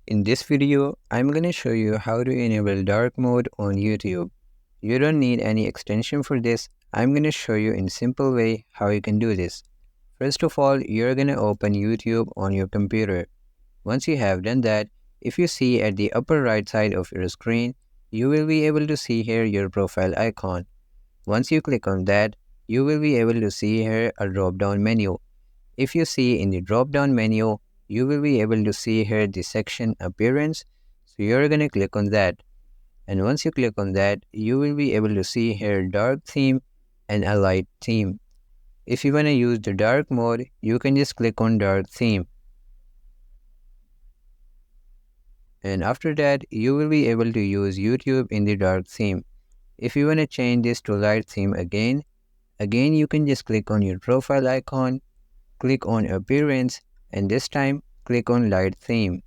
In this video, I'm going to show you how to enable dark mode on YouTube. You don't need any extension for this. I'm going to show you in simple way how you can do this. First of all, you're going to open YouTube on your computer. Once you have done that, if you see at the upper right side of your screen, you will be able to see here your profile icon. Once you click on that, you will be able to see here a drop-down menu. If you see in the drop-down menu, you will be able to see here the section appearance. So you're going to click on that. And once you click on that, you will be able to see here dark theme and a light theme. If you want to use the dark mode, you can just click on dark theme. And after that, you will be able to use YouTube in the dark theme. If you want to change this to light theme again you can just click on your profile icon, click on appearance, and this time click on light theme.